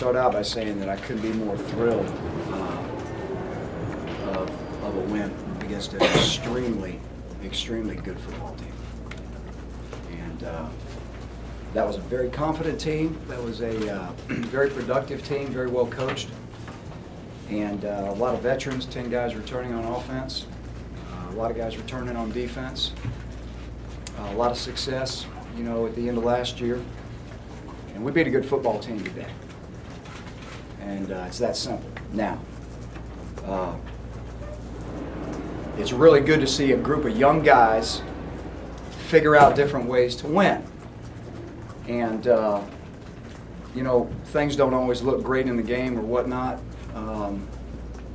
start out by saying that I couldn't be more thrilled of a win against an extremely good football team. And that was a very confident team. That was a very productive team, very well coached. And a lot of veterans, 10 guys returning on offense, a lot of guys returning on defense. A lot of success, you know, at the end of last year. And we beat a good football team today. And it's that simple. Now, it's really good to see a group of young guys figure out different ways to win. And, you know, things don't always look great in the game or whatnot.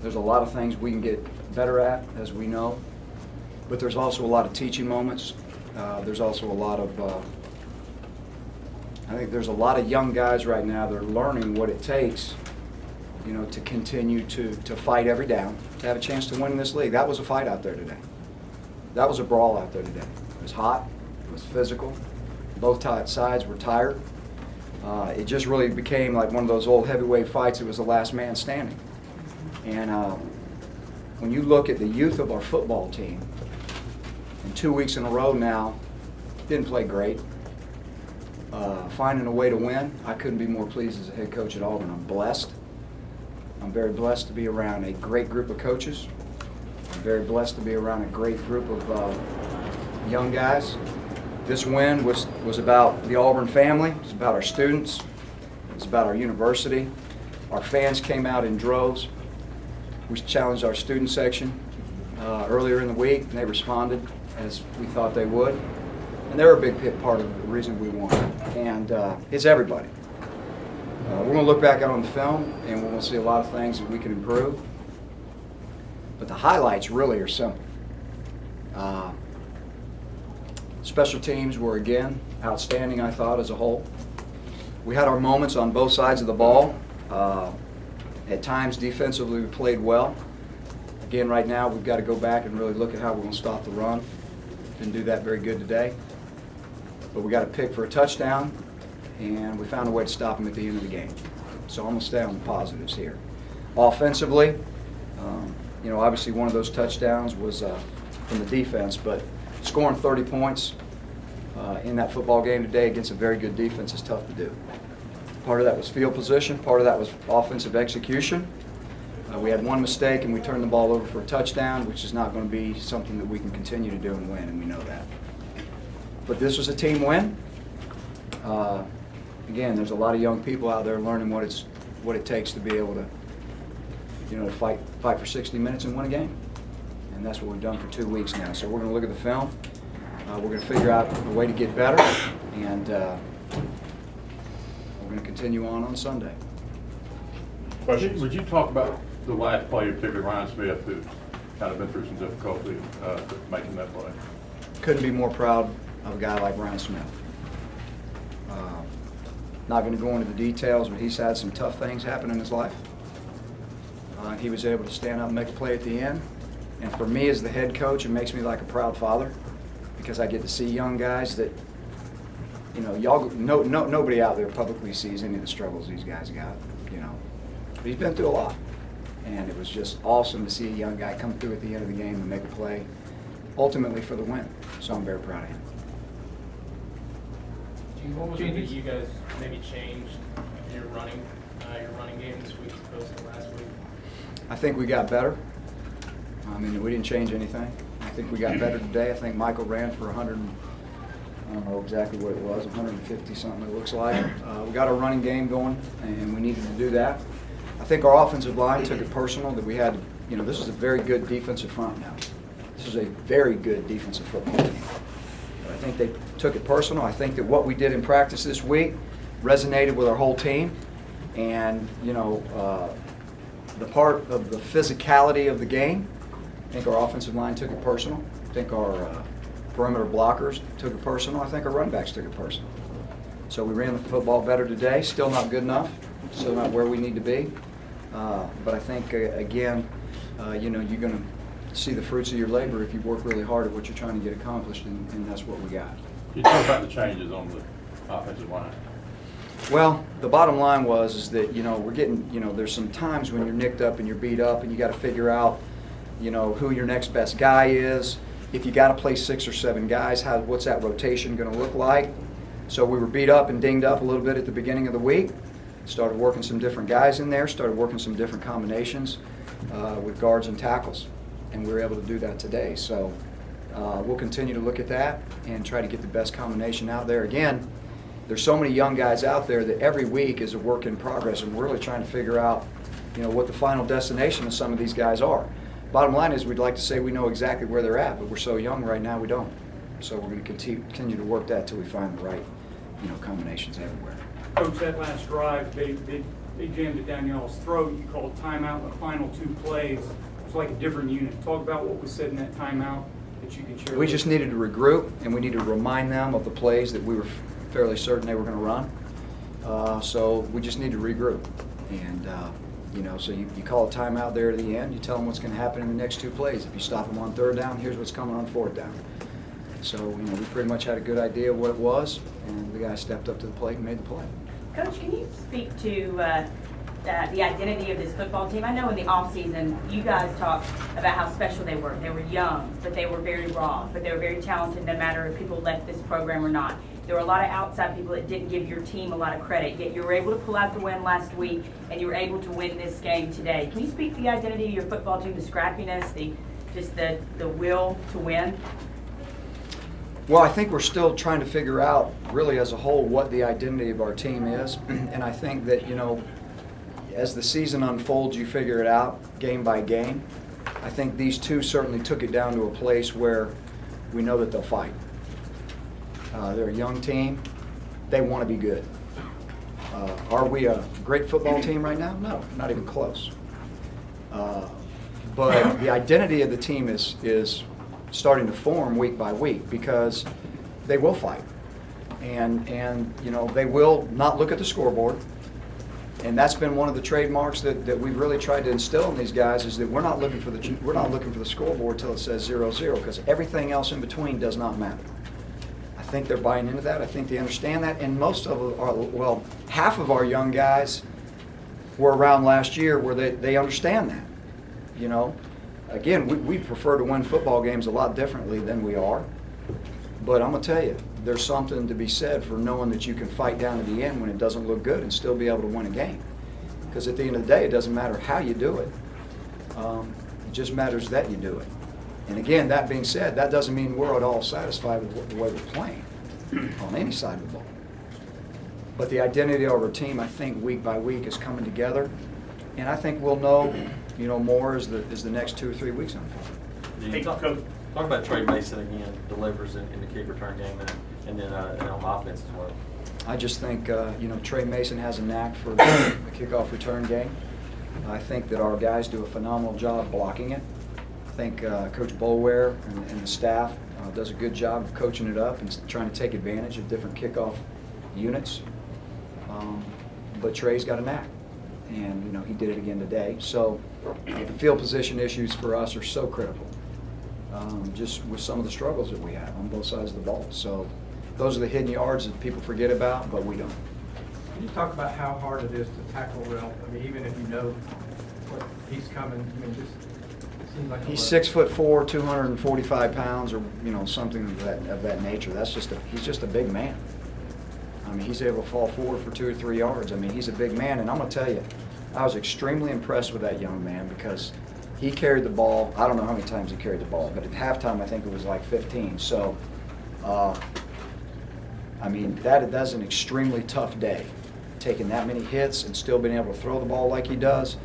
There's a lot of things we can get better at, as we know. But there's also a lot of teaching moments. There's also a lot of, I think there's a lot of young guys right now that are learning what it takes, you know, to continue to fight every down, to have a chance to win in this league. That was a fight out there today. That was a brawl out there today. It was hot. It was physical. Both sides were tired. It just really became like one of those old heavyweight fights. It was the last man standing. And when you look at the youth of our football team, and 2 weeks in a row now, didn't play great. Finding a way to win, I couldn't be more pleased as a head coach at Auburn. I'm blessed. I'm very blessed to be around a great group of coaches. I'm very blessed to be around a great group of young guys. This win was about the Auburn family. It's about our students. It's about our university. Our fans came out in droves. We challenged our student section earlier in the week, and they responded as we thought they would. And they're a big part of the reason we won. And it's everybody. We're going to look back on the film, and we're going to see a lot of things that we can improve. But the highlights really are simple. Special teams were, again, outstanding, I thought, as a whole. We had our moments on both sides of the ball. At times, defensively, we played well. Again, right now, we've got to go back and really look at how we're going to stop the run. Didn't do that very good today. But we got a pick for a touchdown, and we found a way to stop him at the end of the game. So I'm going to stay on the positives here. Offensively, you know, obviously one of those touchdowns was from the defense, but scoring 30 points in that football game today against a very good defense is tough to do. Part of that was field position. Part of that was offensive execution. We had one mistake, and we turned the ball over for a touchdown, which is not going to be something that we can continue to do and win, and we know that. But this was a team win. Again, there's a lot of young people out there learning what it takes to be able to, you know, fight for 60 minutes and win a game. And that's what we've done for 2 weeks now. So we're going to look at the film. We're going to figure out a way to get better, and we're going to continue on Sunday. Questions? Would you talk about the last play, particularly Ryan Smith, who's kind of been through some difficulty making that play? Couldn't be more proud of a guy like Ryan Smith. Not going to go into the details, but he's had some tough things happen in his life. He was able to stand up and make a play at the end. And for me as the head coach, it makes me like a proud father, because I get to see young guys that, you know, nobody out there publicly sees any of the struggles these guys got, you know. But he's been through a lot. And it was just awesome to see a young guy come through at the end of the game and make a play, ultimately for the win. So I'm very proud of him. What was it that you guys maybe changed your running game this week as opposed to last week? I think we got better. I mean, we didn't change anything. I think we got better today. I think Michael ran for 100, I don't know exactly what it was, 150 something it looks like. We got our running game going, and we needed to do that. I think our offensive line took it personal that we had, you know, this is a very good defensive front now. This is a very good defensive football team. But I think they took it personal. I think that what we did in practice this week resonated with our whole team. And, you know, the part of the physicality of the game, I think our offensive line took it personal. I think our perimeter blockers took it personal. I think our run backs took it personal. So we ran the football better today. Still not good enough. Still not where we need to be. But I think, again, you know, you're going to see the fruits of your labor if you work really hard at what you're trying to get accomplished, and that's what we got. You talk about the changes on the offensive line. Well, the bottom line is that, we're getting, there's some times when you're nicked up and you're beat up and you got to figure out, who your next best guy is. If you got to play 6 or 7 guys, what's that rotation going to look like? So we were beat up and dinged up a little bit at the beginning of the week. Started working some different guys in there, started working some different combinations with guards and tackles, and we were able to do that today. So we'll continue to look at that and try to get the best combination out there. Again, there's so many young guys out there that every week is a work in progress, and we're really trying to figure out, what the final destination of some of these guys are. Bottom line is we'd like to say we know exactly where they're at, but we're so young right now we don't. So we're going to continue to work that till we find the right, combinations everywhere. Coach, that last drive, they jammed it down y'all's throat. You called timeout in the final 2 plays. It was like a different unit. Talk about what was said in that timeout that you can share. We just needed to regroup, and we needed to remind them of the plays that we were fairly certain they were going to run. So we just need to regroup. And, so you call a timeout there at the end. You tell them what's going to happen in the next 2 plays. If you stop them on 3rd down, here's what's coming on 4th down. So, we pretty much had a good idea of what it was, and the guy stepped up to the plate and made the play. Coach, can you speak to the identity of this football team? I know in the offseason you guys talked about how special they were. They were young, but they were very raw, but they were very talented no matter if people left this program or not. There were a lot of outside people that didn't give your team a lot of credit, yet you were able to pull out the win last week, and you were able to win this game today. Can you speak to the identity of your football team, the scrappiness, the will to win? Well, I think we're still trying to figure out, really as a whole, what the identity of our team is. And I think that, as the season unfolds, you figure it out game by game. I think these 2 certainly took it down to a place where we know that they'll fight. They're a young team. They want to be good. Are we a great football team right now? No, not even close. But the identity of the team is starting to form week by week, because they will fight, and they will not look at the scoreboard, and that's been one of the trademarks that we've really tried to instill in these guys, is that we're not looking for the scoreboard till it says 0-0, because everything else in between does not matter. I think they're buying into that. I think they understand that, and half of our young guys were around last year where they understand that. Again, we prefer to win football games a lot differently than we are. But I'm going to tell you, there's something to be said for knowing that you can fight down to the end when it doesn't look good and still be able to win a game. Because at the end of the day, it doesn't matter how you do it. It just matters that you do it. And again, that being said, that doesn't mean we're at all satisfied with the way we're playing on any side of the ball. But the identity of our team, I think, week by week is coming together. And I think we'll know more as the next 2 or 3 weeks unfold. Hey, talk about Trey Mason again, delivers in the kick return game and then on offense as well. I just think, Trey Mason has a knack for the kickoff return game. I think that our guys do a phenomenal job blocking it. I think Coach Boulware and the staff does a good job of coaching it up and trying to take advantage of different kickoff units. But Trey's got a knack, and he did it again today. So the field position issues for us are so critical, just with some of the struggles that we have on both sides of the ball. So those are the hidden yards that people forget about, but we don't. Can you talk about how hard it is to tackle Rel? I mean, even if you know what he's coming, it seems like he's 6'4", 245 pounds, or something of that nature. He's just a big man. I mean, he's able to fall forward for 2 or 3 yards. I mean, he's a big man, and I'm going to tell you, I was extremely impressed with that young man, because he carried the ball. I don't know how many times he carried the ball, but at halftime I think it was like 15. So, I mean, that's an extremely tough day, taking that many hits and still being able to throw the ball like he does.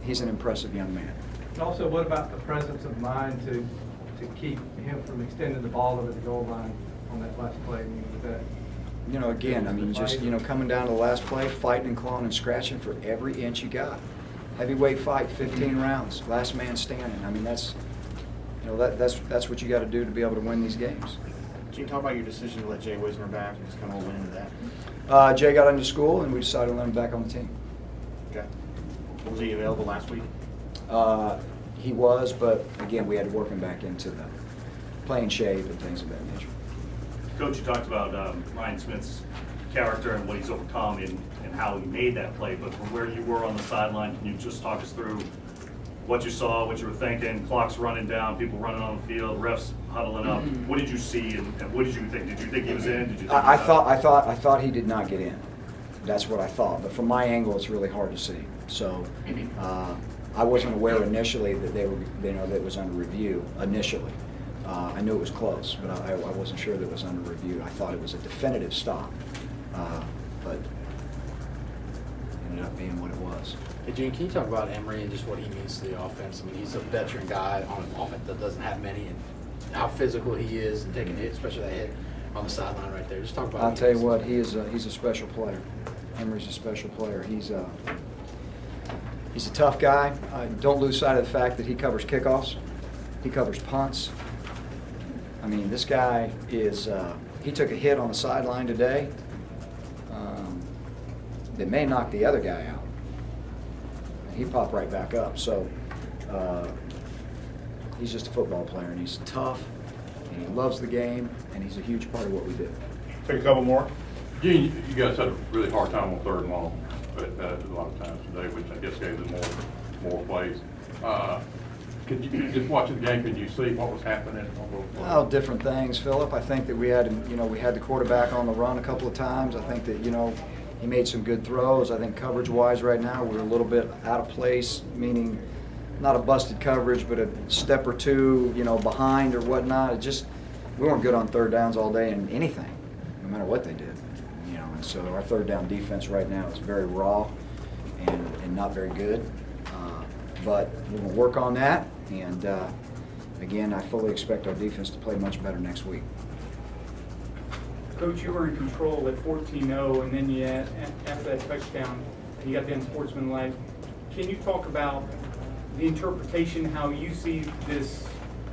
He's an impressive young man. And also, what about the presence of mind to keep him from extending the ball over the goal line on that last play? I mean, with that. Again, I mean, just, coming down to the last play, fighting and clawing and scratching for every inch you got. Heavyweight fight, 15 rounds, last man standing. I mean, that's what you got to do to be able to win these games. Can you talk about your decision to let Jay Wisner back and just kind of went into that? Jay got into school, and we decided to let him back on the team. Okay. Was he available last week? He was, but again, we had to work him back into the playing shape and things of that nature. Coach, you talked about Ryan Smith's character and what he's overcome and how he made that play. But from where you were on the sideline, can you just talk us through what you saw, what you were thinking, clocks running down, people running on the field, refs huddling up? What did you see and what did you think? Did you think he was in? Did you think I thought he did not get in. That's what I thought. But from my angle, it's really hard to see. So I wasn't aware initially that they were, that it was under review initially. I knew it was close, but I wasn't sure that it was under review. I thought it was a definitive stop, but it ended up being what it was. Hey, Gene, can you talk about Emory and just what he means to the offense? I mean, he's a veteran guy on an offense that doesn't have many, and how physical he is and taking hits, especially that hit on the sideline right there. Just talk about. I'll tell you what, he's a special player. Emory's a special player. He's a tough guy. Don't lose sight of the fact that he covers kickoffs. He covers punts. I mean, this guy is, he took a hit on the sideline today that may knock the other guy out. And he popped right back up. So he's just a football player, and he's tough, and he loves the game, and he's a huge part of what we do. Take a couple more. Gene, you guys had a really hard time on 3rd and long a lot of times today, which I guess gave them more plays. Could you just watching the game? Could you see what was happening on those plays? Oh, different things, Philip. I think that we had the quarterback on the run a couple of times. I think that he made some good throws. I think coverage-wise right now we're a little bit out of place, meaning not a busted coverage, but a step or two, behind or whatnot. We weren't good on 3rd downs all day in anything, no matter what they did. And so our 3rd down defense right now is very raw and not very good. But we're going to work on that, and again, I fully expect our defense to play much better next week. Coach, you were in control at 14-0, and then you had, after that touchdown, you got the unsportsmanlike. Can you talk about the interpretation, how you see this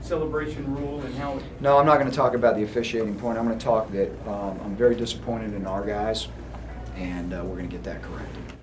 celebration rule and how? No, I'm not going to talk about the officiating point. I'm going to talk that I'm very disappointed in our guys, and we're going to get that corrected.